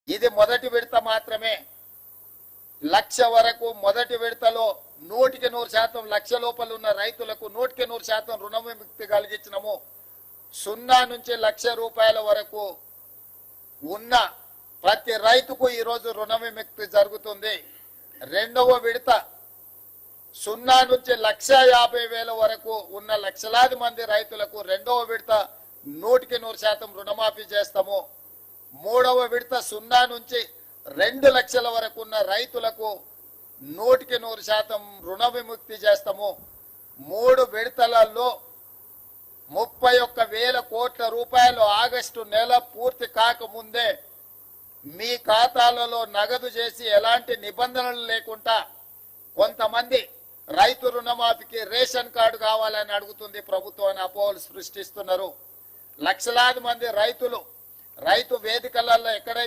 ఇది మొదటి విడత మాత్రమే. 1,00,000 వరకు మొదటి విడతలో 100% లక్ష లోపల ఉన్న రైతులకు 100% రుణ విముక్తి కలిగించినము. 0 నుంచి 1,00,000 రూపాయల వరకు ఉన్న ప్రతి రైతుకు ఈరోజు రుణ విముక్తి జరుగుతుంది. రెండవ విడత 0 నుంచి 1,50,000 వరకు ఉన్న లక్షలాది మంది రైతులకు రెండవ విడత 100% రుణమాఫీ చేస్తాము. మూడవ విడత 0 నుంచి 2 లక్షల వరకు ఉన్న రైతులకు 100% రుణ విముక్తి చేస్తాము. 3 విడతలలో 31,000 కోట్ల రూపాయలు ఆగస్టు నెల పూర్తి కాకముందే మీ ఖాతాలలో నగదు చేసి ఎలాంటి నిబంధనలు లేకుండా కొంతమంది రైతు రుణమాఫీకి రేషన్ కార్డు కావాలని అడుగుతుంది ప్రభుత్వాన్ని అపోహలు సృష్టిస్తున్నారు. లక్షలాది మంది రైతులు రైతు వేదికలలో ఎక్కడైతే